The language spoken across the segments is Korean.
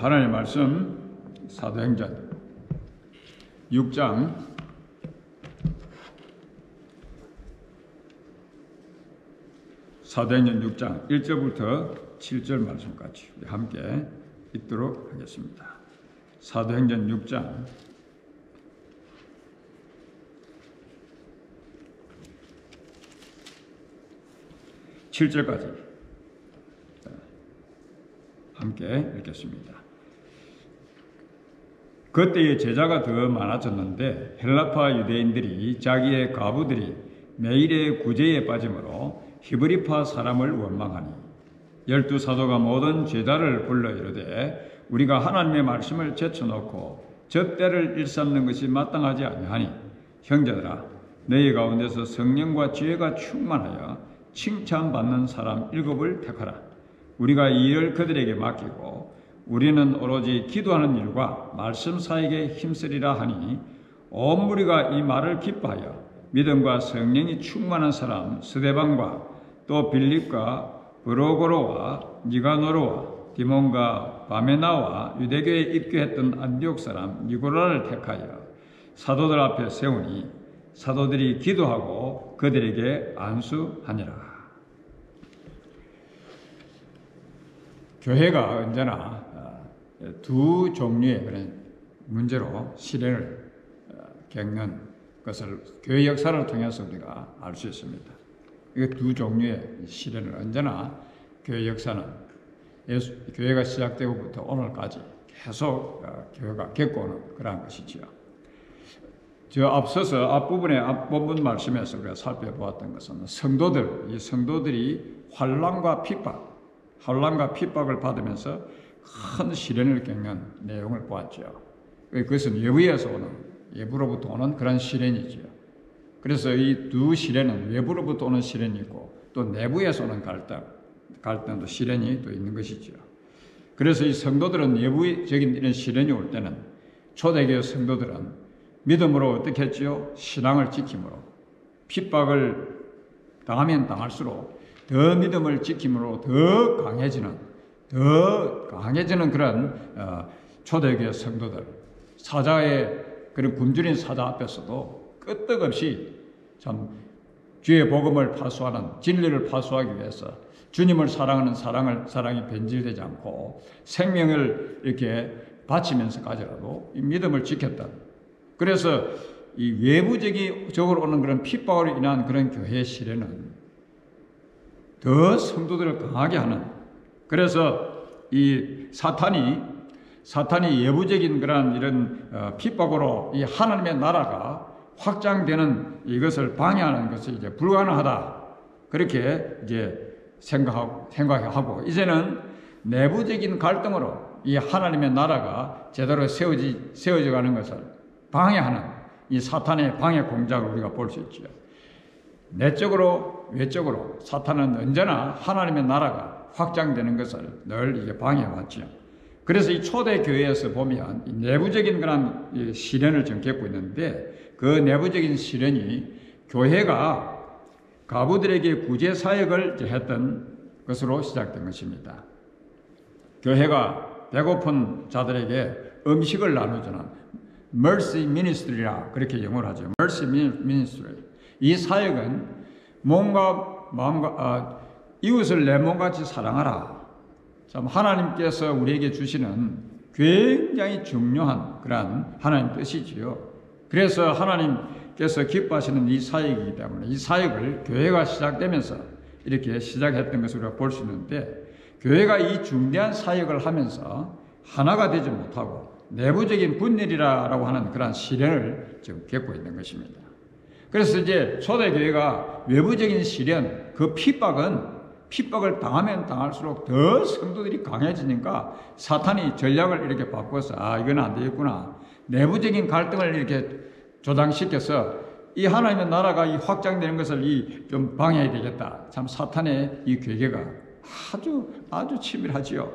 하나님의 말씀 사도행전 6장 1절부터 7절 말씀까지 함께 읽도록 하겠습니다. 사도행전 6장 7절까지 함께 읽겠습니다. 그때의 제자가 더 많아졌는데 헬라파 유대인들이 자기의 과부들이 매일의 구제에 빠짐으로 히브리파 사람을 원망하니 12 사도가 모든 제자를 불러 이르되 우리가 하나님의 말씀을 제쳐놓고 젖대를 일삼는 것이 마땅하지 아니하니 형제들아 너희 가운데서 성령과 지혜가 충만하여 칭찬받는 사람 7을 택하라. 우리가 이 일을 그들에게 맡기고 우리는 오로지 기도하는 일과 말씀 사역에 힘쓰리라 하니 온 무리가 이 말을 기뻐하여 믿음과 성령이 충만한 사람 스데반과 또 빌립과 브로고로와 니가노로와 디몬과 바메나와 유대교에 입교했던 안디옥 사람 니고라를 택하여 사도들 앞에 세우니 사도들이 기도하고 그들에게 안수하니라. 교회가 언제나 두 종류의 그런 문제로 시련을 겪는 것을 교회 역사를 통해서 우리가 알 수 있습니다. 이 두 종류의 시련을 언제나 교회 역사는 교회가 시작되고부터 오늘까지 계속 교회가 겪어오는 그러한 것이지요. 저 앞서서 앞부분 말씀에서 우리가 살펴보았던 것은 이 성도들이 환난과 핍박을 받으면서 큰 시련을 겪는 내용을 보았죠. 그것은 외부로부터 오는 그런 시련이지요. 그래서 이 두 시련은 외부로부터 오는 시련이 있고 또 내부에서 오는 갈등도 시련이 또 있는 것이죠. 그래서 이 성도들은 내부적인 이런 시련이 올 때는 초대교회 성도들은 믿음으로 어떻게 했지요? 신앙을 지킴으로 핍박을 당하면 당할수록 더 믿음을 지킴으로 더 강해지는 그런 초대교회 성도들, 사자의 그런 굶주린 사자 앞에서도 끄떡없이 참 주의 복음을 파수하는 진리를 파수하기 위해서 주님을 사랑하는 사랑이 변질되지 않고 생명을 이렇게 바치면서까지라도 이 믿음을 지켰다. 그래서 이 외부적으로 오는 그런 핍박으로 인한 그런 교회의 시련은 더 성도들을 강하게 하는, 그래서 이 사탄이 외부적인 그런 이런 핍박으로 이 하나님의 나라가 확장되는 이것을 방해하는 것이 이제 불가능하다. 그렇게 이제 생각하고 이제는 내부적인 갈등으로 이 하나님의 나라가 제대로 세워져 가는 것을 방해하는 이 사탄의 방해 공작을 우리가 볼 수 있죠. 내적으로 외적으로 사탄은 언제나 하나님의 나라가 확장되는 것을 늘 이게 방해해왔죠. 그래서 이 초대 교회에서 보면 이 내부적인 그런 시련을 지금 겪고 있는데 그 내부적인 시련이 교회가 과부들에게 구제 사역을 했던 것으로 시작된 것입니다. 교회가 배고픈 자들에게 음식을 나눠주는 mercy ministry라 그렇게 영어를 하죠. mercy ministry. 이 사역은 이웃을 내 몸같이 사랑하라. 참 하나님께서 우리에게 주시는 굉장히 중요한 그런 하나님 뜻이지요. 그래서 하나님께서 기뻐하시는 이 사역이기 때문에 이 사역을 교회가 시작되면서 이렇게 시작했던 것을 우리가 볼 수 있는데, 교회가 이 중대한 사역을 하면서 하나가 되지 못하고 내부적인 분열이라고 하는 그런 시련을 지금 겪고 있는 것입니다. 그래서 이제 초대교회가 외부적인 시련, 그 핍박을 당하면 당할수록 더 성도들이 강해지니까 사탄이 전략을 이렇게 바꿔서 이건 안 되겠구나. 내부적인 갈등을 이렇게 조장시켜서 이 하나님의 나라가 이 확장되는 것을 좀 방해해야 되겠다. 참 사탄의 이 괴계가 아주 치밀하지요.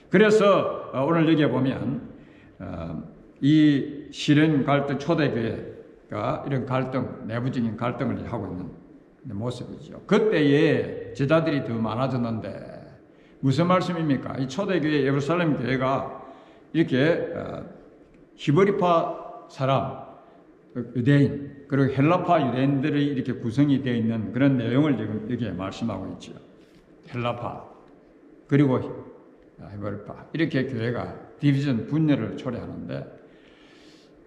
그래서 오늘 여기에 보면 이 시련 갈등 초대교회가 이런 갈등, 내부적인 갈등을 하고 있는 모습이죠. 그때에 제자들이 더 많아졌는데 무슨 말씀입니까? 이 초대교회 예루살렘 교회가 이렇게 히브리파 사람, 유대인, 그리고 헬라파 유대인들이 이렇게 구성이 되어 있는 그런 내용을 지금 여기에 말씀하고 있죠. 헬라파, 그리고 히브리파, 이렇게 교회가 디비전, 분열을 초래하는데,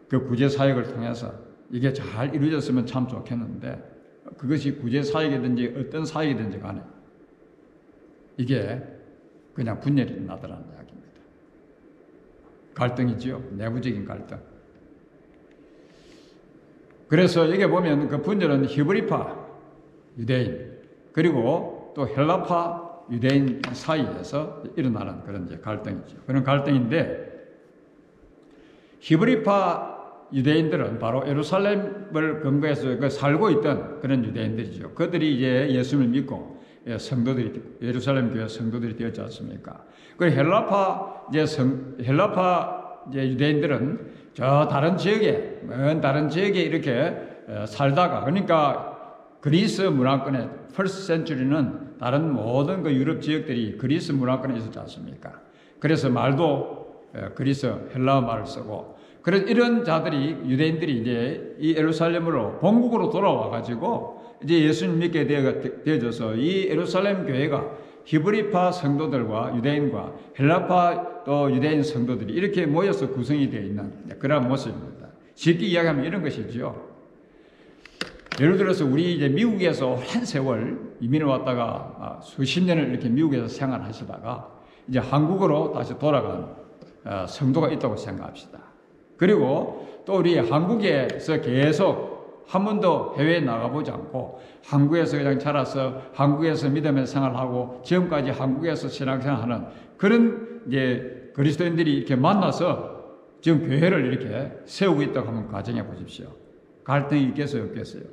그 구제사역을 통해서 이게 잘 이루어졌으면 참 좋겠는데, 그것이 구제사역이든지 어떤 사역이든지 간에 이게 그냥 분열이 나더라는 이야기입니다. 갈등이지요. 내부적인 갈등. 그래서 여기 보면 그 분열은 히브리파 유대인, 그리고 또 헬라파 유대인 사이에서 일어나는 그런 이제 갈등이죠. 그런 갈등인데, 히브리파 유대인들은 바로 예루살렘을 근거해서 살고 있던 그런 유대인들이죠. 그들이 이제 예수를 믿고 성도들이, 예루살렘 교회 성도들이 되었지 않습니까? 그 헬라파 유대인들은 저 다른 지역에, 먼 다른 지역에 이렇게 살다가, 그러니까 그리스 문화권에, first century는 다른 모든 그 유럽 지역들이 그리스 문화권에 있었지 않습니까? 그래서 말도 그리스 헬라어 말을 쓰고, 그래서 이런 자들이, 유대인들이 이제 이 예루살렘으로 본국으로 돌아와 가지고 이제 예수님 믿게 되어져서 이 예루살렘 교회가 히브리파 성도들과 유대인과 헬라파 또 유대인 성도들이 이렇게 모여서 구성이 되어 있는 그런 모습입니다. 쉽게 이야기하면 이런 것이죠. 예를 들어서 우리 이제 미국에서 한 세월 이민을 왔다가 수십 년을 이렇게 미국에서 생활하시다가 이제 한국으로 다시 돌아간 성도가 있다고 생각합시다. 그리고 또 우리 한국에서 계속 한 번도 해외에 나가보지 않고 한국에서 그냥 자라서 한국에서 믿음의 생활하고 지금까지 한국에서 신앙생활하는 그런 이제 그리스도인들이 이렇게 만나서 지금 교회를 이렇게 세우고 있다고 한번 가정해 보십시오. 갈등이 있겠어요, 없겠어요?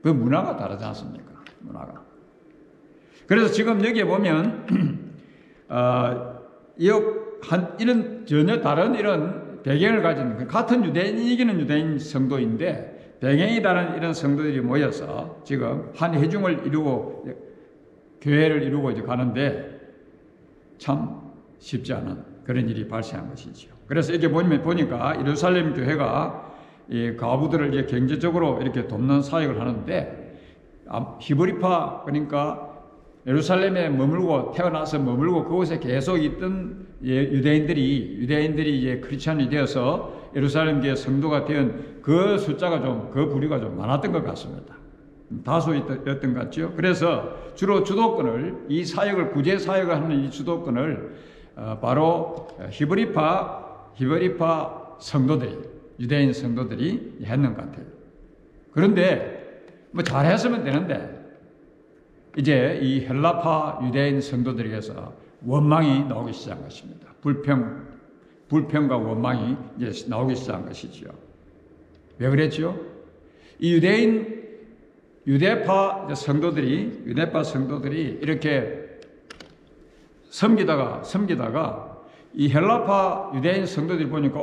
그 문화가 다르지 않습니까? 문화가. 그래서 지금 여기에 보면 이런 전혀 다른 이런 배경을 가진 같은 유대인이기는 유대인 성도인데 배경이 다른 이런 성도들이 모여서 지금 한 회중을 이루고 교회를 이루고 이제 가는데 참 쉽지 않은 그런 일이 발생한 것이죠. 그래서 이렇게 보니까 예루살렘 교회가 이 가부들을 이제 경제적으로 이렇게 돕는 사역을 하는데, 히브리파, 그러니까 예루살렘에 머물고 태어나서 머물고 그곳에 계속 있던 유대인들이 이제 크리스천이 되어서 예루살렘 교회 성도가 된 그 숫자가 좀, 그 부류가 좀 많았던 것 같습니다. 다수였던 것 같죠. 그래서 주로 주도권을, 이 사역을, 구제 사역을 하는 이 주도권을 바로 히브리파 성도들이, 유대인 성도들이 했는 것 같아요. 그런데 뭐 잘했으면 되는데 이제 이 헬라파 유대인 성도들에게서 원망이 나오기 시작한 것입니다. 불평과 원망이 이제 나오기 시작한 것이죠. 왜 그랬죠? 이 유대파 성도들이 이렇게 섬기다가 이 헬라파 유대인 성도들이 보니까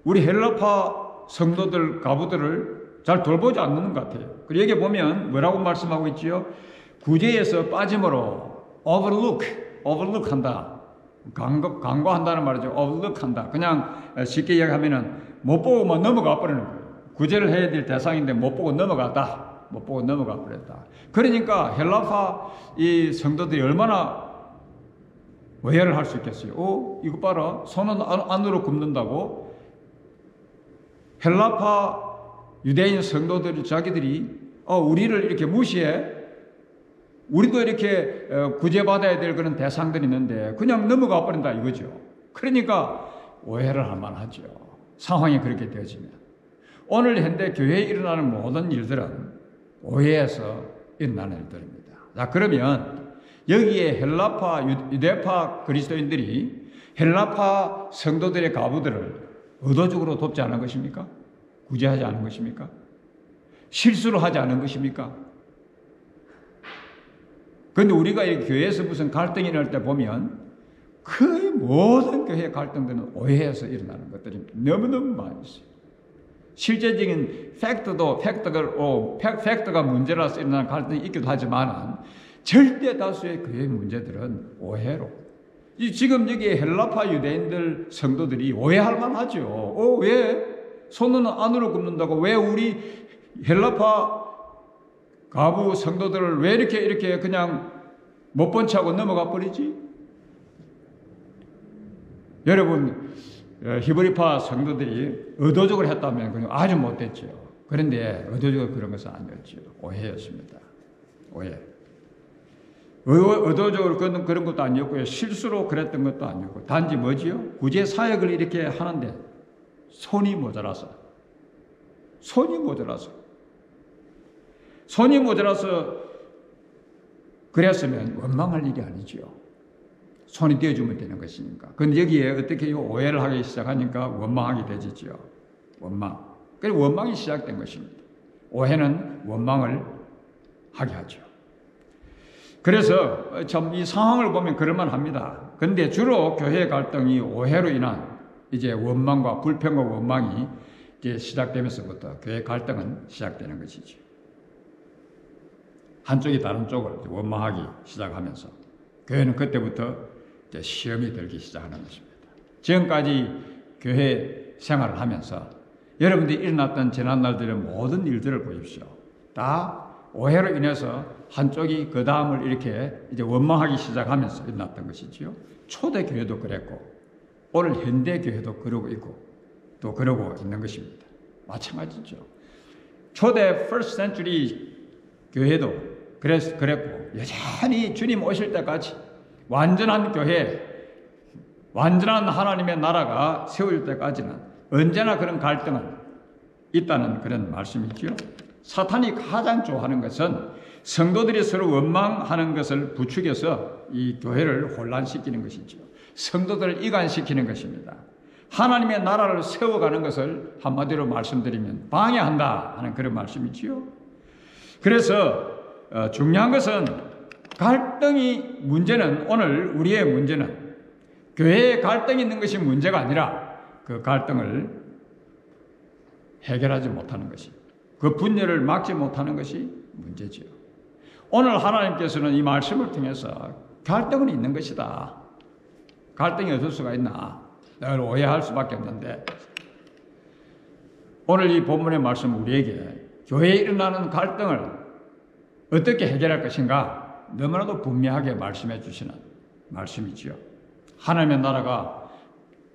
우리 헬라파 성도들 가부들을 잘 돌보지 않는 것 같아요. 그리고 여기 보면 뭐라고 말씀하고 있지요? 구제에서 빠짐으로 overlook 한다. 간과한다는 말이죠. overlook 한다. 그냥 쉽게 이야기하면은 못 보고 뭐 넘어가 버리는 거예요. 구제를 해야 될 대상인데 못 보고 넘어갔다. 못 보고 넘어가 버렸다. 그러니까 헬라파 이 성도들이 얼마나 오해를 할 수 있겠어요. 이거 봐라. 손은 안으로 굽는다고. 헬라파 유대인 성도들이 자기들이 우리를 이렇게 무시해. 우리도 이렇게 구제받아야 될 그런 대상들이 있는데 그냥 넘어가 버린다 이거죠. 그러니까 오해를 할 만하죠. 상황이 그렇게 되어지면. 오늘 현대 교회에 일어나는 모든 일들은 오해에서 일어나는 일들입니다. 자, 그러면 여기에 헬라파, 유대파 그리스도인들이 헬라파 성도들의 가부들을 의도적으로 돕지 않은 것입니까? 구제하지 않은 것입니까? 실수를 하지 않은 것입니까? 그런데 우리가 이 교회에서 무슨 갈등이 일어날 때 보면 거의 모든 교회 갈등들은 오해에서 일어나는 것들이 너무너무 많이 있어요. 실제적인 팩트가 문제라서 일어나는 갈등이 있기도 하지만 절대 다수의 교회 문제들은 오해로. 지금 여기 헬라파 유대인들 성도들이 오해할 만하죠. 왜? 손은 안으로 굽는다고 왜 우리 헬라파 가부 성도들을 왜 이렇게 그냥 못 본 척하고 넘어가 버리지? 여러분, 히브리파 성도들이 의도적으로 했다면 그냥 아주 못됐죠. 그런데 의도적으로 그런 것은 아니었죠. 오해였습니다. 오해. 의도적으로 그런 것도 아니었고요. 실수로 그랬던 것도 아니었고. 단지 뭐지요? 구제 사역을 이렇게 하는데 손이 모자라서. 그랬으면 원망할 일이 아니지요. 손이 떼어주면 되는 것이니까. 그런데 여기에 어떻게 오해를 하기 시작하니까 원망하게 되지요. 원망. 그래서 원망이 시작된 것입니다. 오해는 원망을 하게 하죠. 그래서 참 이 상황을 보면 그럴만합니다. 그런데 주로 교회 갈등이 오해로 인한 이제 원망과 불평과 원망이 이제 시작되면서부터 교회 갈등은 시작되는 것이죠. 한쪽이 다른 쪽을 원망하기 시작하면서 교회는 그때부터 이제 시험이 들기 시작하는 것입니다. 지금까지 교회 생활을 하면서 여러분들이 일어났던 지난날들의 모든 일들을 보십시오. 다 오해로 인해서 한쪽이 그 다음을 이렇게 이제 원망하기 시작하면서 일어났던 것이지요. 초대 교회도 그랬고 오늘 현대 교회도 그러고 있고 또 그러고 있는 것입니다. 마찬가지죠. 초대 first century 교회도 그랬고 여전히 주님 오실 때까지 완전한 교회, 완전한 하나님의 나라가 세울 때까지는 언제나 그런 갈등은 있다는 그런 말씀이지요. 사탄이 가장 좋아하는 것은 성도들이 서로 원망하는 것을 부추겨서 이 교회를 혼란시키는 것이죠. 성도들을 이간시키는 것입니다. 하나님의 나라를 세워가는 것을 한마디로 말씀드리면 방해한다 하는 그런 말씀이지요. 그래서 중요한 것은 오늘 우리의 문제는 교회에 갈등이 있는 것이 문제가 아니라 그 갈등을 해결하지 못하는 것이, 그 분열을 막지 못하는 것이 문제지요. 오늘 하나님께서는 이 말씀을 통해서 갈등은 있는 것이다. 갈등이 없을 수가 있나? 늘 오해할 수밖에 없는데 오늘 이 본문의 말씀 우리에게 교회에 일어나는 갈등을 어떻게 해결할 것인가 너무나도 분명하게 말씀해 주시는 말씀이지요. 하나님의 나라가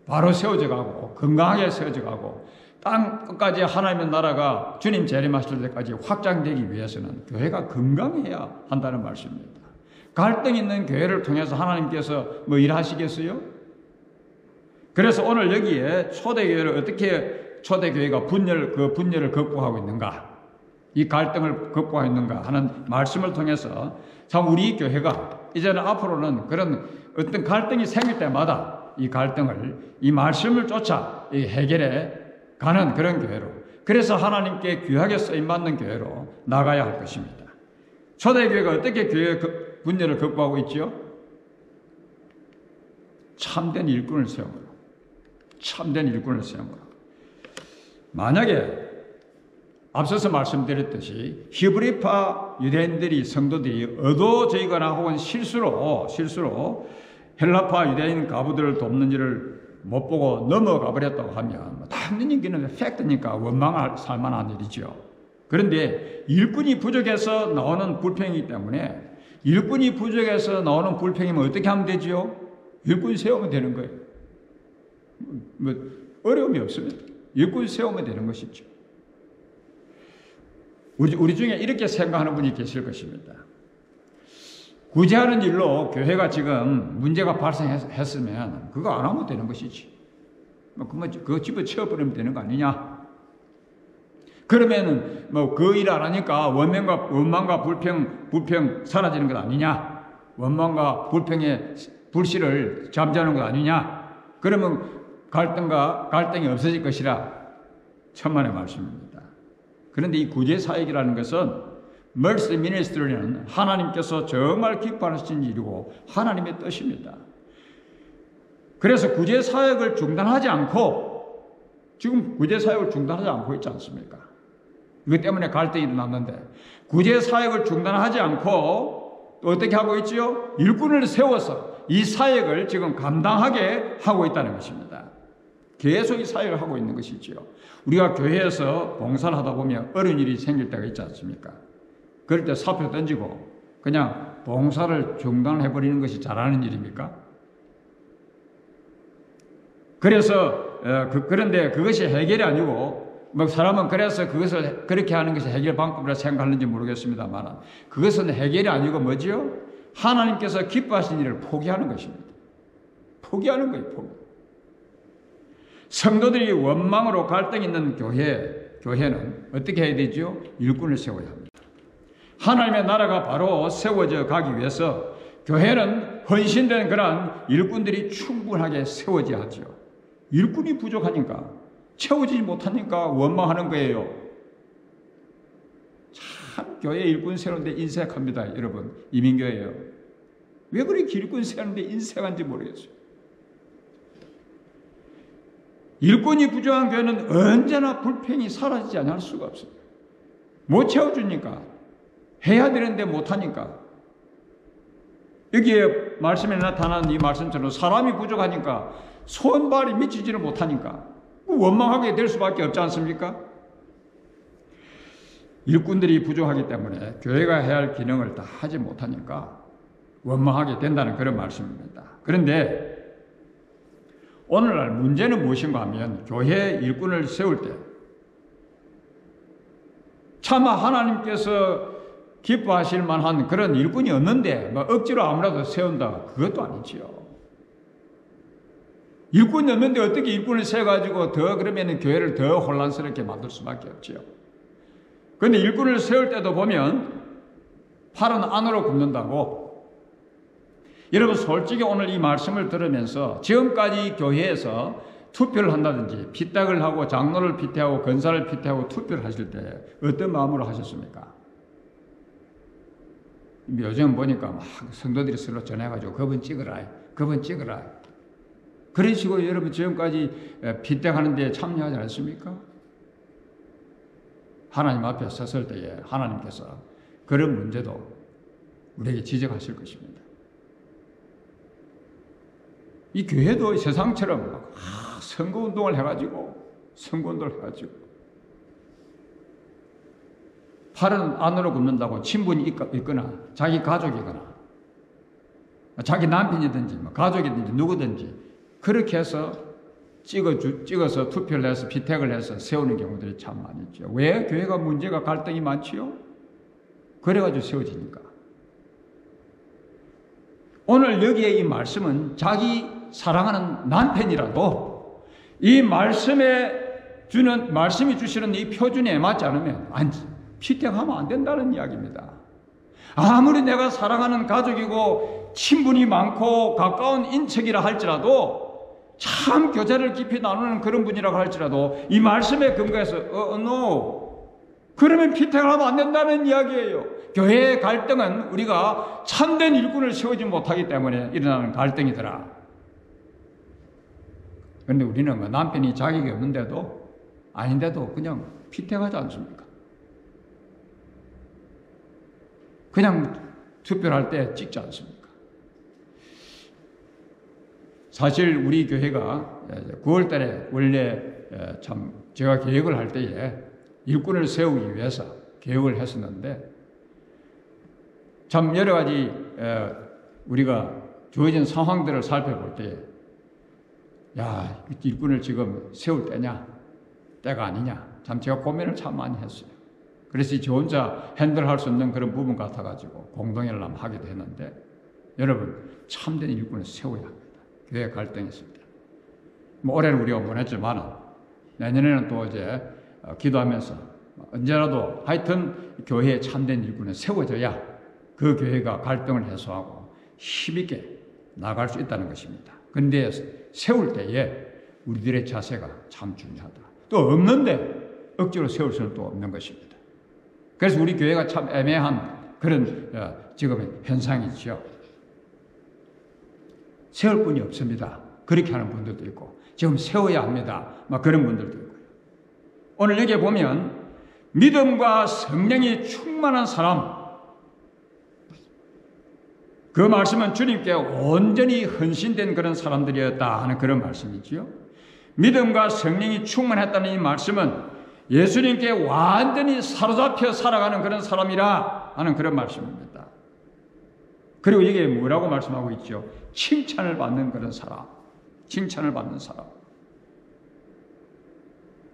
바로 세워져 가고 건강하게 세워져 가고 땅 끝까지 하나님의 나라가 주님 재림하실 때까지 확장되기 위해서는 교회가 건강해야 한다는 말씀입니다. 갈등 있는 교회를 통해서 하나님께서 뭐 일하시겠어요? 그래서 오늘 여기에 초대교회를 어떻게 초대교회가 그 분열을 극복하고 있는가, 이 갈등을 극복하고 있는가 하는 말씀을 통해서 참 우리 교회가 이제는 앞으로는 그런 어떤 갈등이 생길 때마다 이 갈등을 이 말씀을 쫓아 해결해 가는 그런 교회로, 그래서 하나님께 귀하게 쓰임받는 교회로 나가야 할 것입니다. 초대교회가 어떻게 교회 분열을 극복하고 있죠? 참된 일꾼을 세움으로. 만약에 앞서서 말씀드렸듯이 히브리파 유대인들이 성도들이 의도적이거나 혹은 실수로 헬라파 유대인 가부들을 돕는 일을 못 보고 넘어가 버렸다고 하면 당연히 이기는 팩트니까 원망할 살만한 일이죠. 그런데 일꾼이 부족해서 나오는 불평이기 때문에 일꾼이 부족해서 나오는 불평이면 어떻게 하면 되지요? 일꾼 세우면 되는 거예요. 뭐 어려움이 없습니다. 일꾼 세우면 되는 것이죠. 우리 중에 이렇게 생각하는 분이 계실 것입니다. 구제하는 일로 교회가 지금 문제가 발생했으면 그거 안 하면 되는 것이지. 그거 집어치워버리면 되는 거 아니냐? 그러면은 그 일 안 하니까 원망과 불평 사라지는 것 아니냐? 원망과 불평의 불씨를 잠재우는 것 아니냐? 그러면 갈등이 없어질 것이라 천만의 말씀입니다. 그런데 이 구제 사역이라는 것은 mercy ministry는 하나님께서 정말 기뻐하시는 일이고 하나님의 뜻입니다. 그래서 구제 사역을 중단하지 않고 지금 구제 사역을 중단하지 않고 있지 않습니까? 이것 때문에 갈등이 일어났는데 구제 사역을 중단하지 않고 또 어떻게 하고 있지요? 일꾼을 세워서 이 사역을 지금 감당하게 하고 있다는 것입니다. 계속 이 사역을 하고 있는 것이지요. 우리가 교회에서 봉사를 하다 보면 어려운 일이 생길 때가 있지 않습니까? 그럴 때 사표 던지고 그냥 봉사를 중단해버리는 것이 잘하는 일입니까? 그래서 그런데 그것이 해결이 아니고 뭐 사람은 그래서 그것을 그렇게 하는 것이 해결 방법이라 생각하는지 모르겠습니다만 그것은 해결이 아니고 뭐지요? 하나님께서 기뻐하신 일을 포기하는 것입니다. 포기하는 거예요. 포기. 성도들이 원망으로 갈등 있는 교회는 어떻게 해야 되죠? 일꾼을 세워야 합니다. 하나님의 나라가 바로 세워져 가기 위해서 교회는 헌신된 그러한 일꾼들이 충분하게 세워져야 하죠. 일꾼이 부족하니까 채워지지 못하니까 원망하는 거예요. 참 교회 일꾼 세우는데 인색합니다. 여러분 이민교회예요. 왜 그렇게 일꾼 세우는데 인색한지 모르겠어요. 일꾼이 부족한 교회는 언제나 불평이 사라지지 않을 수가 없어요. 못 채워주니까 해야 되는데 못하니까 여기에 말씀에 나타난 이 말씀처럼 사람이 부족하니까 손발이 미치지를 못하니까 원망하게 될 수밖에 없지 않습니까? 일꾼들이 부족하기 때문에 교회가 해야 할 기능을 다 하지 못하니까 원망하게 된다는 그런 말씀입니다. 그런데 오늘날 문제는 무엇인가 하면 교회 일꾼을 세울 때 차마 하나님께서 기뻐하실 만한 그런 일꾼이 없는데 뭐 억지로 아무라도 세운다 그것도 아니지요. 일꾼이 없는데 어떻게 일꾼을 세워가지고 더 그러면 교회를 더 혼란스럽게 만들 수밖에 없지요. 그런데 일꾼을 세울 때도 보면 팔은 안으로 굽는다고. 여러분 솔직히 오늘 이 말씀을 들으면서 지금까지 교회에서 투표를 한다든지 피딱을 하고 장로를 피태하고 권사를 피태하고 투표를 하실 때 어떤 마음으로 하셨습니까? 요즘 보니까 막 성도들이 서로 전해가지고 그분 찍으라, 그분 찍으라. 그런 식으로 여러분 지금까지 피딱하는 데 참여하지 않습니까? 하나님 앞에 섰을 때에 하나님께서 그런 문제도 우리에게 지적하실 것입니다. 이 교회도 세상처럼 막 선거운동을 해가지고 팔은 안으로 굽는다고 친분이 있거나 자기 가족이거나 자기 남편이든지 가족이든지 누구든지 그렇게 해서 찍어서 투표를 해서 피택을 해서 세우는 경우들이 참 많이 있죠. 왜? 교회가 문제가 갈등이 많지요? 그래가지고 세워지니까. 오늘 여기에 이 말씀은 자기 사랑하는 남편이라도 이 말씀이 주시는 이 표준에 맞지 않으면 피택하면 안 된다는 이야기입니다. 아무리 내가 사랑하는 가족이고 친분이 많고 가까운 인척이라 할지라도 참 교제를 깊이 나누는 그런 분이라고 할지라도 이 말씀에 근거해서 no 그러면 피택을 하면 안 된다는 이야기예요. 교회의 갈등은 우리가 참된 일꾼을 세우지 못하기 때문에 일어나는 갈등이더라. 그런데 우리는 남편이 자격이 없는데도 아닌데도 그냥 피택하지 않습니까? 그냥 투표를 할 때 찍지 않습니까? 사실 우리 교회가 9월 달에 원래 참 제가 계획을 할 때에 일꾼을 세우기 위해서 계획을 했었는데 참 여러 가지 우리가 주어진 상황들을 살펴볼 때에 야, 일꾼을 지금 세울 때가 아니냐 참 제가 고민을 참 많이 했어요. 그래서 저 혼자 핸들할 수 없는 그런 부분 같아가지고 공동회를 한번 하기도 했는데 여러분 참된 일꾼을 세워야 합니다. 교회 갈등이 있을 때. 올해는 우리가 원했지만 내년에는 또 이제 기도하면서 언제라도 하여튼 교회에 참된 일꾼은 세워져야 그 교회가 갈등을 해소하고 힘있게 나갈 수 있다는 것입니다. 그런데 세울 때에 우리들의 자세가 참 중요하다. 또 없는데 억지로 세울 수는 또 없는 것입니다. 그래서 우리 교회가 참 애매한 그런 지금 현상이죠. 세울 분이 없습니다. 그렇게 하는 분들도 있고 지금 세워야 합니다. 막 그런 분들도 있고요. 오늘 여기에 보면 믿음과 성령이 충만한 사람 그 말씀은 주님께 온전히 헌신된 그런 사람들이었다 하는 그런 말씀이지요. 믿음과 성령이 충만했다는 이 말씀은 예수님께 완전히 사로잡혀 살아가는 그런 사람이라 하는 그런 말씀입니다. 그리고 이게 뭐라고 말씀하고 있죠? 칭찬을 받는 그런 사람. 칭찬을 받는 사람.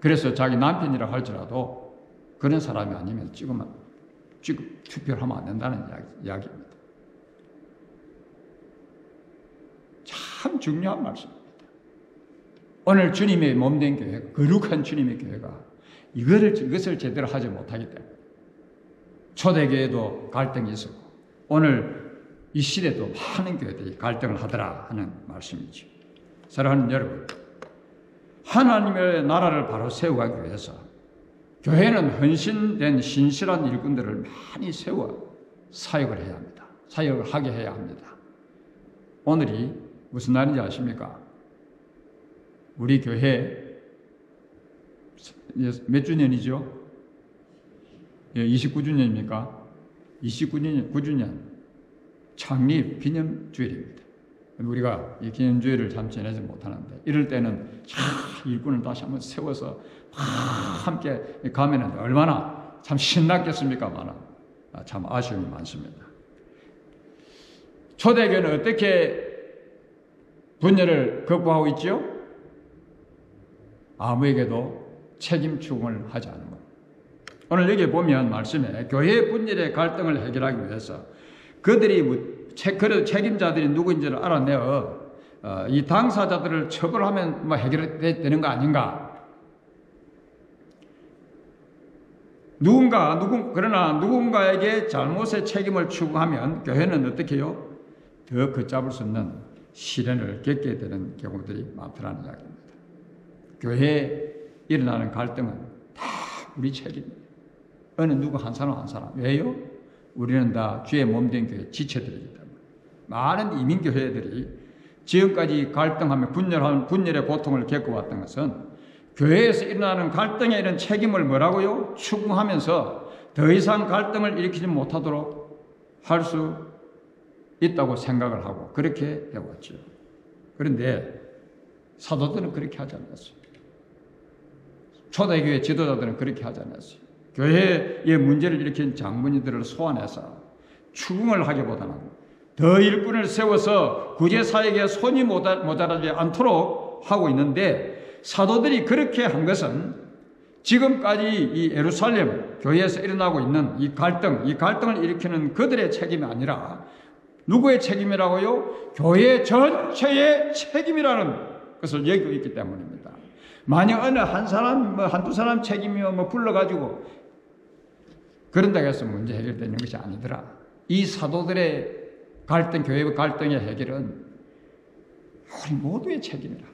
그래서 자기 남편이라 할지라도 그런 사람이 아니면 지금 투표를 하면 안 된다는 이야기입니다. 참 중요한 말씀입니다. 오늘 주님의 몸된 교회가, 거룩한 주님의 교회가 이것을 제대로 하지 못하기 때문에 초대교회도 갈등이 있었고 오늘 이 시대도 많은 교회들이 갈등을 하더라 하는 말씀이죠. 사랑하는 여러분, 하나님의 나라를 바로 세워가기 위해서 교회는 헌신된 신실한 일꾼들을 많이 세워 사역을 해야 합니다. 사역을 하게 해야 합니다. 오늘이 무슨 날인지 아십니까? 우리 교회 몇 주년이죠? 29주년입니까? 9주년 창립 기념주일입니다. 우리가 이 기념주일을 참 지내지 못하는데 이럴 때는 일꾼을 다시 한번 세워서 함께 가면 얼마나 참 신났겠습니까만 참 아쉬움이 많습니다. 초대교회는 어떻게 분열을 극복하고 있죠? 아무에게도 책임 추궁을 하지 않는 것. 오늘 여기 보면 말씀에 교회 분열의 갈등을 해결하기 위해서 그들이 책임자들이 누구인지를 알아내어 이 당사자들을 처벌하면 해결되는 거 아닌가? 그러나 누군가에게 잘못의 책임을 추구하면 교회는 어떻게 해요? 더 걷잡을 수 없는 시련을 겪게 되는 경우들이 많다는 이야기입니다. 교회에 일어나는 갈등은 다 우리 책임입니다. 어느 누구 한 사람 한 사람. 왜요? 우리는 다 주의 몸된 교회 지체들이기 때문에. 많은 이민교회들이 지금까지 갈등하며 분열의 고통을 겪어왔던 것은 교회에서 일어나는 갈등에 이런 책임을 뭐라고요? 추궁하면서 더 이상 갈등을 일으키지 못하도록 할 수 있다고 생각을 하고 그렇게 해왔죠. 그런데 사도들은 그렇게 하지 않았어요. 초대교회 지도자들은 그렇게 하지 않았어요. 교회의 문제를 일으킨 장본인들을 소환해서 추궁을 하기보다는 더 일꾼을 세워서 구제사에게 손이 모자라지 않도록 하고 있는데 사도들이 그렇게 한 것은 지금까지 이 예루살렘 교회에서 일어나고 있는 이 갈등을 일으키는 그들의 책임이 아니라 누구의 책임이라고요? 교회 전체의 책임이라는 것을 여기고 있기 때문입니다. 만약 어느 한 사람, 한두 사람 책임이요, 불러가지고 그런다고 해서 문제 해결되는 것이 아니더라. 이 사도들의 갈등, 교회의 갈등의 해결은 우리 모두의 책임이라.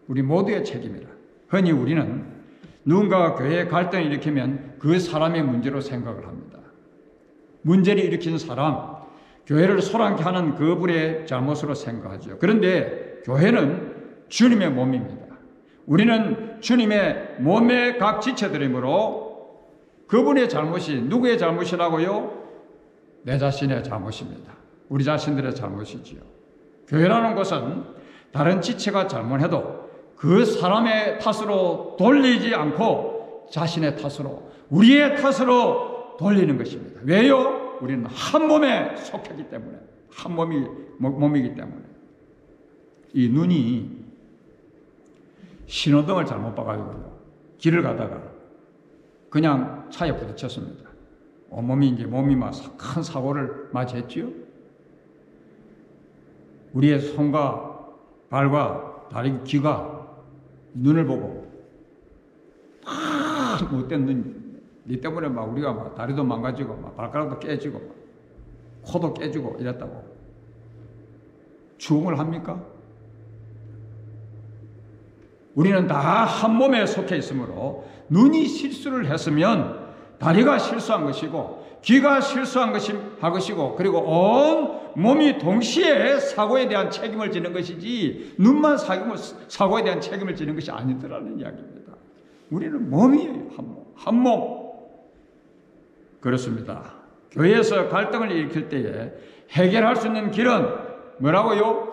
우리 모두의 책임이라. 흔히 우리는 누군가가 교회의 갈등을 일으키면 그 사람의 문제로 생각을 합니다. 문제를 일으킨 사람, 교회를 소란케 하는 그분의 잘못으로 생각하죠. 그런데 교회는 주님의 몸입니다. 우리는 주님의 몸의 각 지체들이므로 그분의 잘못이 누구의 잘못이라고요? 내 자신의 잘못입니다. 우리 자신들의 잘못이지요. 교회라는 것은 다른 지체가 잘못해도 그 사람의 탓으로 돌리지 않고 자신의 탓으로, 우리의 탓으로 돌리는 것입니다. 왜요? 우리는 한 몸에 속했기 때문에, 한 몸이기 때문에. 이 눈이 신호등을 잘못 봐가지고 길을 가다가 그냥 차에 부딪혔습니다. 몸이 막 큰 사고를 맞이했지요. 우리의 손과 발과 다리, 귀가 눈을 보고 못된 니 때문에 막 우리가 막 다리도 망가지고 막 발가락도 깨지고 막 코도 깨지고 이랬다고 추궁을 합니까? 우리는 다 한 몸에 속해 있으므로 눈이 실수를 했으면 다리가 실수한 것이고 귀가 실수한 것이고 그리고 온 몸이 동시에 사고에 대한 책임을 지는 것이지 눈만 사고에 대한 책임을 지는 것이 아니더라는 이야기입니다. 우리는 몸이에요. 한 몸. 그렇습니다. 교회에서 갈등을 일으킬 때에 해결할 수 있는 길은 뭐라고요?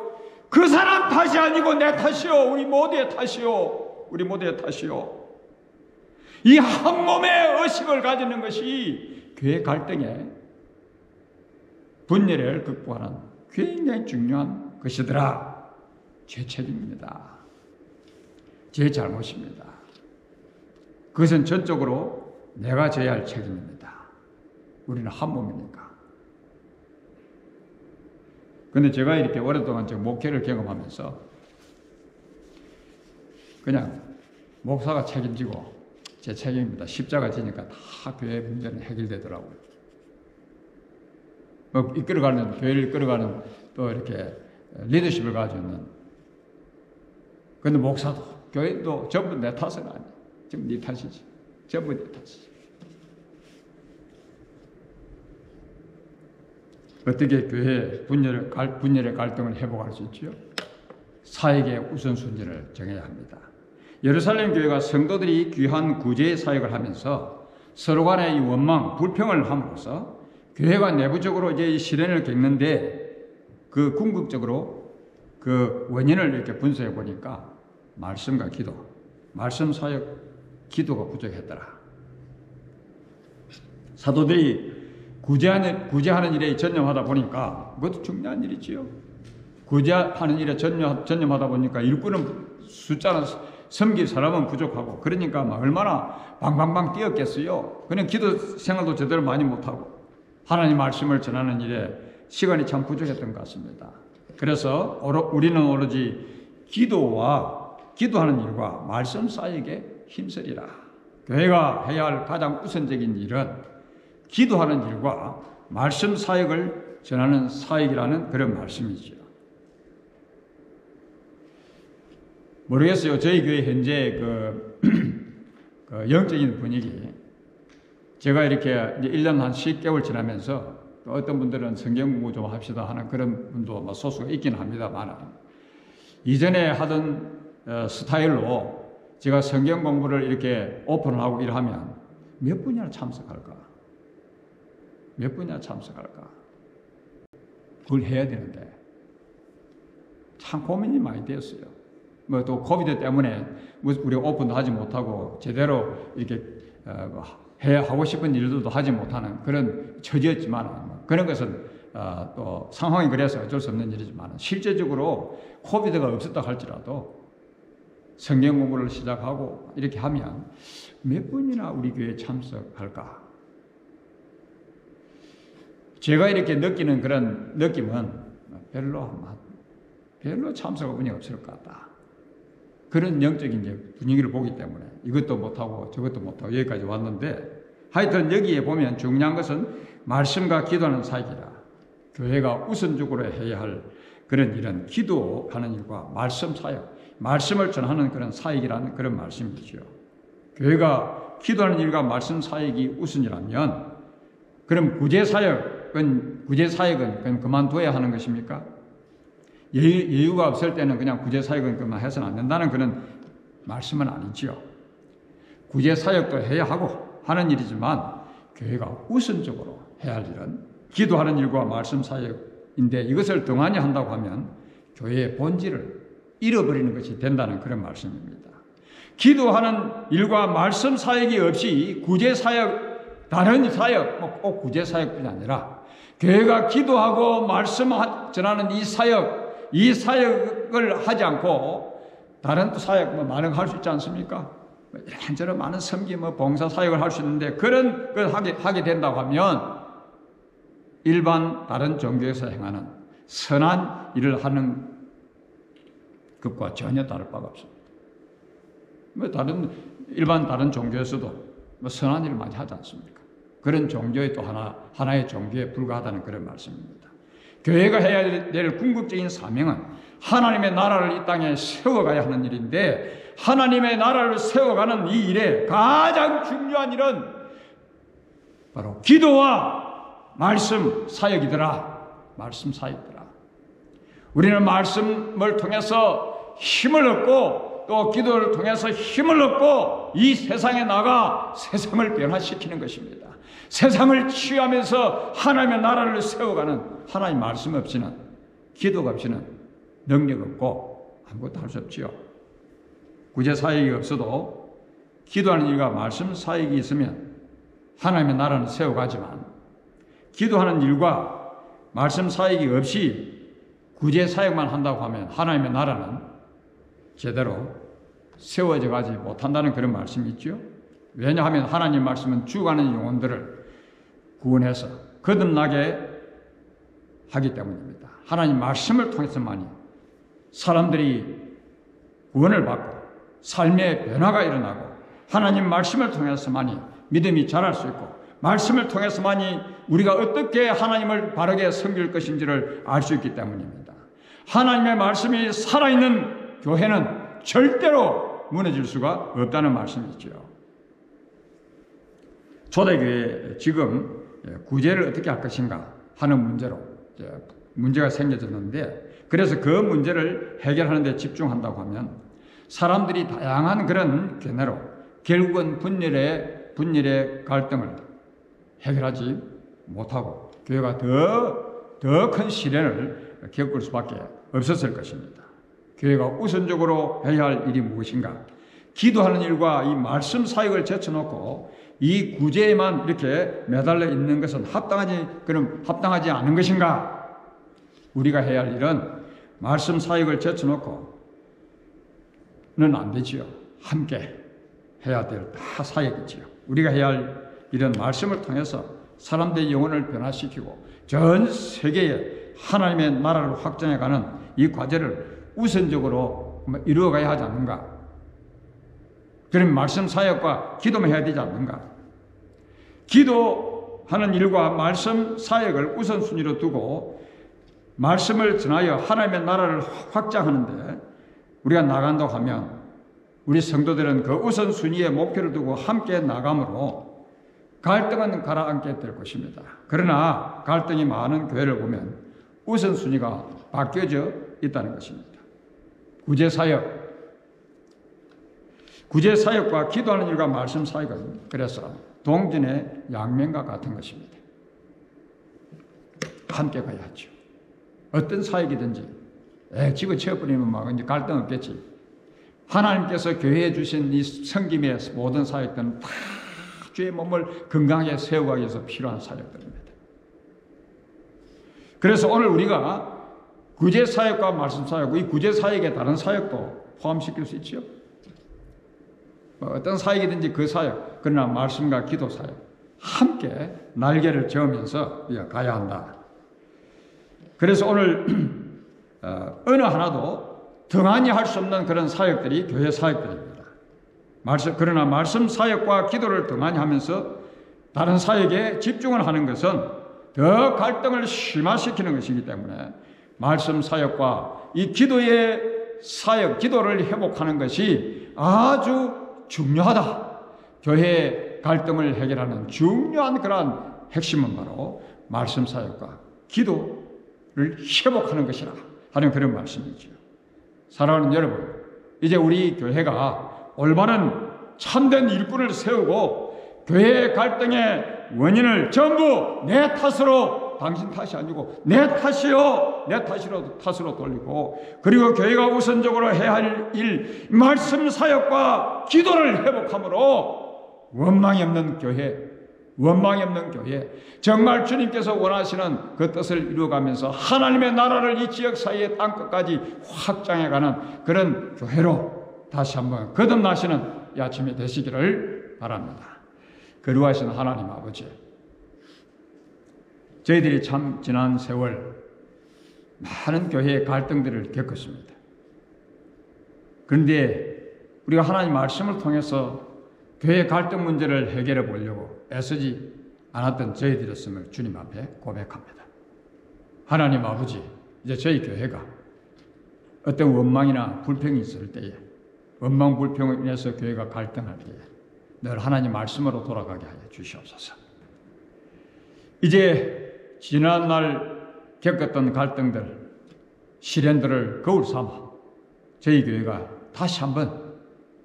그 사람 탓이 아니고 내 탓이요. 우리 모두의 탓이요. 우리 모두의 탓이요. 이 한 몸의 의식을 가지는 것이 교회 갈등의 분열을 극복하는 굉장히 중요한 것이더라. 제 책임입니다. 제 잘못입니다. 그것은 전적으로 내가 져야 할 책임입니다. 우리는 한 몸이니까. 근데 제가 이렇게 오랫동안 목회를 경험하면서 그냥 목사가 책임지고 제 책임입니다. 십자가 지니까 다 교회 문제는 해결되더라고요. 교회를 이끌어가는 또 이렇게 리더십을 가지고 있는. 근데 목사도 교회도 전부 내 탓은 아니야. 지금 네 탓이지. 전부 네 탓이지. 어떻게 교회 분열의 갈등을 회복할 수 있지요? 사역의 우선순위를 정해야 합니다. 예루살렘 교회가 성도들이 귀한 구제 사역을 하면서 서로 간의 이 원망, 불평을 함으로써 교회가 내부적으로 이제 이 시련을 겪는데 그 궁극적으로 그 원인을 이렇게 분석해 보니까 말씀과 기도, 말씀 사역, 기도가 부족했더라. 사도들이 구제하는 일에 전념하다 보니까 그것도 중요한 일이지요. 구제하는 일에 전념하다 보니까 일꾼은 숫자는 섬길 사람은 부족하고 그러니까 막 얼마나 방방방 뛰었겠어요. 그냥 기도 생활도 제대로 많이 못하고 하나님 말씀을 전하는 일에 시간이 참 부족했던 것 같습니다. 그래서 우리는 오로지 기도하는 일과 말씀 사역에 힘쓰리라. 교회가 해야 할 가장 우선적인 일은 기도하는 일과 말씀 사역을 전하는 사역이라는 그런 말씀이죠. 모르겠어요. 저희 교회 현재 그 영적인 분위기. 제가 이렇게 이제 1년 한 10개월 지나면서 또 어떤 분들은 성경 공부 좀 합시다 하는 그런 분도 소수가 있긴 합니다만 이전에 하던 스타일로 제가 성경 공부를 이렇게 오픈을 하고 일하면 몇 분이나 참석할까? 몇 분이나 참석할까? 그걸 해야 되는데 참 고민이 많이 되었어요. 뭐 또 코비드 때문에 우리가 오픈도 하지 못하고 제대로 이렇게 하고 싶은 일들도 하지 못하는 그런 처지였지만 그런 것은 또 상황이 그래서 어쩔 수 없는 일이지만 실제적으로 코비드가 없었다 할지라도 성경 공부를 시작하고 이렇게 하면 몇 분이나 우리 교회에 참석할까? 제가 이렇게 느끼는 그런 느낌은 별로 참석 분이 없을 것 같다. 그런 영적인 이제 분위기를 보기 때문에 이것도 못하고 저것도 못하고 여기까지 왔는데 하여튼 여기에 보면 중요한 것은 말씀과 기도하는 사역이라. 교회가 우선적으로 해야 할 그런 일은 기도하는 일과 말씀 사역, 말씀을 전하는 그런 사역이라는 그런 말씀이죠. 교회가 기도하는 일과 말씀 사역이 우선이라면 그럼 구제 사역은 그냥 그만둬야 하는 것입니까? 여유가 없을 때는 그냥 구제 사역은 그만해서는 안 된다는 그런 말씀은 아니지요. 구제 사역도 해야 하고 하는 일이지만 교회가 우선적으로 해야 할 일은 기도하는 일과 말씀 사역인데 이것을 등한히 한다고 하면 교회의 본질을 잃어버리는 것이 된다는 그런 말씀입니다. 기도하는 일과 말씀 사역이 없이 구제 사역, 다른 사역, 꼭 구제 사역뿐이 아니라 교회가 기도하고 말씀 전하는 이 사역을 하지 않고 다른 또 사역 많은 거 할 수 있지 않습니까? 이런저런 많은 섬기 봉사 사역을 할 수 있는데 그런 걸 하게 된다고 하면 일반 다른 종교에서 행하는 선한 일을 하는 것과 전혀 다를 바가 없습니다. 일반 다른 종교에서도 선한 일을 많이 하지 않습니까? 그런 종교의 또 하나의 종교에 불과하다는 그런 말씀입니다. 교회가 해야 될 궁극적인 사명은 하나님의 나라를 이 땅에 세워가야 하는 일인데 하나님의 나라를 세워가는 이 일에 가장 중요한 일은 바로 기도와 말씀 사역이더라. 말씀 사역이더라. 우리는 말씀을 통해서 힘을 얻고 또 기도를 통해서 힘을 얻고 이 세상에 나가 세상을 변화시키는 것입니다. 세상을 치유하면서 하나님의 나라를 세워가는 하나님 말씀 없이는, 기도가 없이는 능력 없고 아무것도 할 수 없지요. 구제 사역이 없어도 기도하는 일과 말씀 사역이 있으면 하나님의 나라는 세워가지만, 기도하는 일과 말씀 사역이 없이 구제 사역만 한다고 하면 하나님의 나라는 제대로 세워져 가지 못한다는 그런 말씀이 있죠. 왜냐하면 하나님 말씀은 죽어가는 영혼들을 구원해서 거듭나게 하기 때문입니다. 하나님 말씀을 통해서만이 사람들이 구원을 받고 삶의 변화가 일어나고, 하나님 말씀을 통해서만이 믿음이 자랄 수 있고, 말씀을 통해서만이 우리가 어떻게 하나님을 바르게 섬길 것인지를 알 수 있기 때문입니다. 하나님의 말씀이 살아있는 교회는 절대로 무너질 수가 없다는 말씀이죠. 초대교회 지금 구제를 어떻게 할 것인가 하는 문제로 문제가 생겨졌는데, 그래서 그 문제를 해결하는 데 집중한다고 하면 사람들이 다양한 그런 견해로 결국은 분열의 갈등을 해결하지 못하고 교회가 더 큰 시련을 겪을 수밖에 없었을 것입니다. 교회가 우선적으로 해야 할 일이 무엇인가? 기도하는 일과 이 말씀 사역을 제쳐놓고 이 구제에만 이렇게 매달려 있는 것은 합당하지 않은 것인가? 우리가 해야 할 일은 말씀 사역을 제쳐놓고는 안 되지요. 함께 해야 될 다 사역이지요. 우리가 해야 할 일은 말씀을 통해서 사람들의 영혼을 변화시키고 전 세계에 하나님의 나라를 확장해가는 이 과제를 우선적으로 이루어가야 하지 않는가? 그럼 말씀 사역과 기도만 해야 되지 않는가? 기도하는 일과 말씀 사역을 우선순위로 두고 말씀을 전하여 하나님의 나라를 확장하는데 우리가 나간다고 하면 우리 성도들은 그 우선순위의 목표를 두고 함께 나감으로 갈등은 가라앉게 될 것입니다. 그러나 갈등이 많은 교회를 보면 우선순위가 바뀌어져 있다는 것입니다. 구제사역과 기도하는 일과 말씀 사역은 그래서 동전의 양면과 같은 것입니다. 함께 가야 하죠. 어떤 사역이든지 집어치워버리면 막 이제 갈등 없겠지. 하나님께서 교회에 주신 이 섬김의 모든 사역들은 다 주의 몸을 건강하게 세워가기 위해서 필요한 사역들입니다. 그래서 오늘 우리가 구제사역과 말씀사역, 이 구제사역에 다른 사역도 포함시킬 수 있죠. 어떤 사역이든지 그 사역, 그러나 말씀과 기도 사역 함께 날개를 저으면서 가야 한다. 그래서 오늘 어느 하나도 등한히 할 수 없는 그런 사역들이 교회 사역들입니다. 그러나 말씀 사역과 기도를 등한히 하면서 다른 사역에 집중을 하는 것은 더 갈등을 심화시키는 것이기 때문에 말씀 사역과 이 기도의 사역, 기도를 회복하는 것이 아주 중요하다. 교회의 갈등을 해결하는 중요한 그러한 핵심은 바로 말씀 사역과 기도를 회복하는 것이라 하는 그런 말씀이죠. 사랑하는 여러분, 이제 우리 교회가 올바른 참된 일꾼을 세우고 교회의 갈등의 원인을 전부 내 탓으로, 당신 탓이 아니고 내 탓이요, 내 탓으로 돌리고, 그리고 교회가 우선적으로 해야 할 일, 말씀 사역과 기도를 회복함으로 원망이 없는 교회, 정말 주님께서 원하시는 그 뜻을 이루어가면서 하나님의 나라를 이 지역 사이의 땅끝까지 확장해가는 그런 교회로 다시 한번 거듭나시는 이 아침이 되시기를 바랍니다. 거룩하신 하나님 아버지, 저희들이 참 지난 세월 많은 교회의 갈등들을 겪었습니다. 그런데 우리가 하나님 말씀을 통해서 교회 갈등 문제를 해결해 보려고 애쓰지 않았던 저희들이었음을 주님 앞에 고백합니다. 하나님 아버지, 이제 저희 교회가 어떤 원망이나 불평이 있을 때에, 원망 불평을 인해서 교회가 갈등할 때에 늘 하나님 말씀으로 돌아가게 하여 주시옵소서. 이제 지난날 겪었던 갈등들, 시련들을 거울 삼아 저희 교회가 다시 한번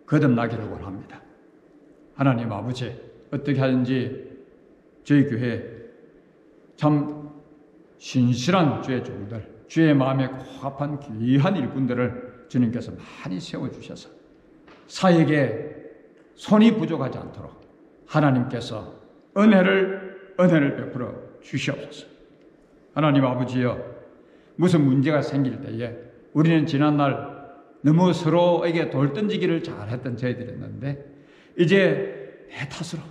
거듭나기를 원합니다. 하나님 아버지, 어떻게 하든지 저희 교회 참 신실한 주의 종들, 주의 마음에 고합한 귀한 일꾼들을 주님께서 많이 세워주셔서 사역에 손이 부족하지 않도록 하나님께서 은혜를 베풀어 주시옵소서. 하나님 아버지여, 무슨 문제가 생길 때에 우리는 지난날 너무 서로에게 돌 던지기를 잘했던 저희들이었는데 이제 내 탓으로,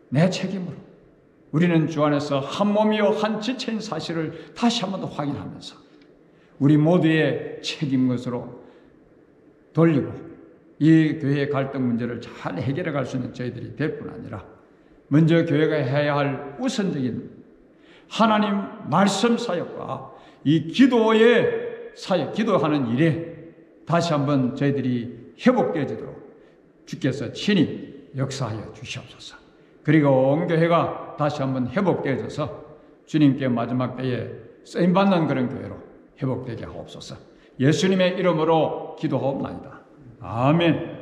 내 책임으로 우리는 주 안에서 한 몸이요 한 지체인 사실을 다시 한 번 더 확인하면서 우리 모두의 책임 것으로 돌리고 이 교회의 갈등 문제를 잘 해결해 갈 수 있는 저희들이 될 뿐 아니라 먼저 교회가 해야 할 우선적인 하나님 말씀 사역과 이 기도의 사역, 기도하는 일에 다시 한번 저희들이 회복되어지도록 주께서 친히 역사하여 주시옵소서. 그리고 온 교회가 다시 한번 회복되어져서 주님께 마지막 때에 쓰임받는 그런 교회로 회복되게 하옵소서. 예수님의 이름으로 기도하옵나이다. 아멘.